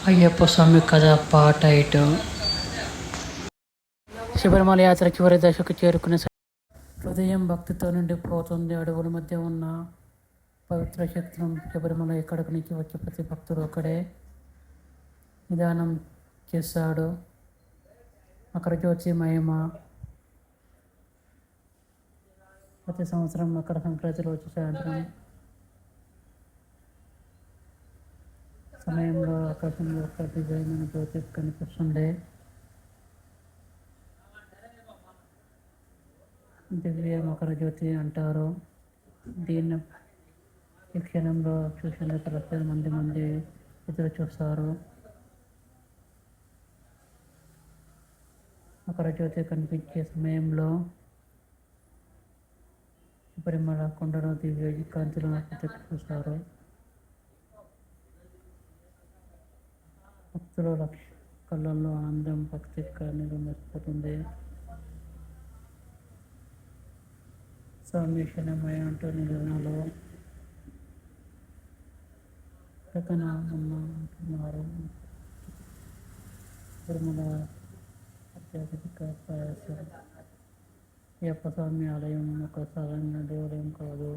అయ్యప్ప స్వామి కథ పార్ట్ 8. శబరిమల యాత్ర చివరి దశకు చేరుకునే హృదయం భక్తితో నిండిపోతుంది. అడవుల మధ్య ఉన్న పవిత్ర క్షేత్రం శబరిమల. ఇక్కడికి నుంచి వచ్చే ప్రతి భక్తుడు అక్కడే నిదానం చేశాడు. అక్కడ జ్యోతి మహిమ. ప్రతి సంవత్సరం అక్కడ సంక్రాంతి రోజు సాయంత్రం సమయంలో ఆకాశంలో ఒక డిజైన్ జ్యోతి కనిపిస్తుండే. దివ్య మకర జ్యోతి అంటారు దీన్ని. ఈ క్షణంలో చూసేందుకు లక్షల మంది ఎదురు చూస్తారు. మకర జ్యోతి కనిపించే సమయంలో శబరిమల కొండలో దివ్య కాంతులను చూస్తారు. భక్తుల కళ్ళల్లో ఆనందం, భక్తి నిర్మిస్తుంది. స్వామి శరణమయ్య అంటూ నిజంలో పక్కన అంటున్నారు. తిరుమల అత్యధిక ప్రయాసం. అయ్యప్ప స్వామి ఆలయం ఒక సాధారణ దేవాలయం కాదు.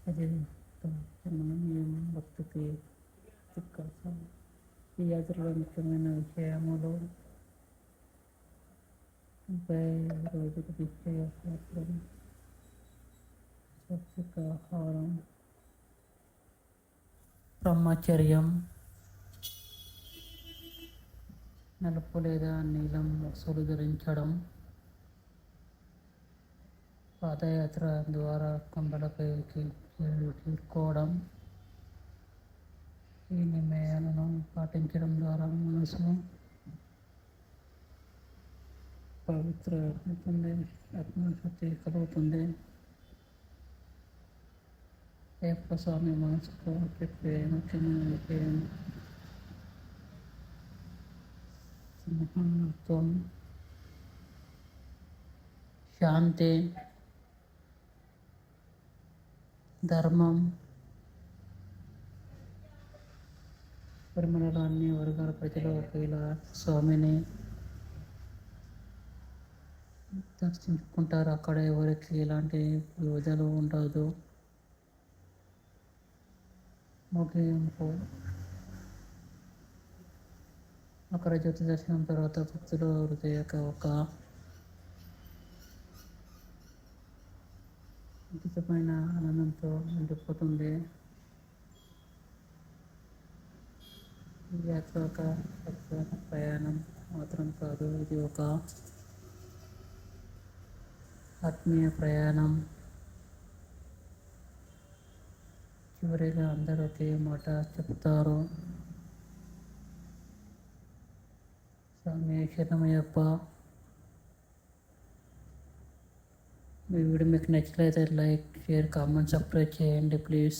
అది భక్తికి ఈ యాత్రలో ముఖ్యమైన విషయములు 30 రోజులు తీర్థయాత్ర, స్వస్తిక ఆహారం, బ్రహ్మచర్యం, నలుపు లేదా నీలం వస్తువులు ధరించడం, పాదయాత్ర ద్వారా కొండలపైకి చేరుకోవడం. ఈ నియమాలను పాటించడం ద్వారా మనసు పవిత్ర అవుతుంది, ఆత్మశుద్ధి కలుగుతుంది. అయ్యప్ప స్వామి మనసుకు చెప్పే ముఖ్యమైన విషయం సింహత్వం, శాంతి, ధర్మం. పరిమళలో అన్ని వర్గాల ప్రజలు ఒకేలా స్వామిని దర్శించుకుంటారు. అక్కడ ఎవరికి ఎలాంటి విభజనలు ఉండదు. ముగింపు. అక్కడ జ్యోతి దర్శనం తర్వాత భక్తులు హృదయ ఒక అద్భుతమైన ఆనందంతో నిండిపోతుంది. ఈ యాత్ర ఒక ప్రయాణం మాత్రం కాదు, ఇది ఒక ఆత్మీయ ప్రయాణం. చివరిగా అందరూ ఒకే మాట చెప్తారు, స్వామి శరణమయ్యప్ప. ఈ వీడియో మీకు నచ్చినట్లయితే లైక్, షేర్, కామెంట్, సబ్స్క్రైబ్ చేయండి ప్లీజ్.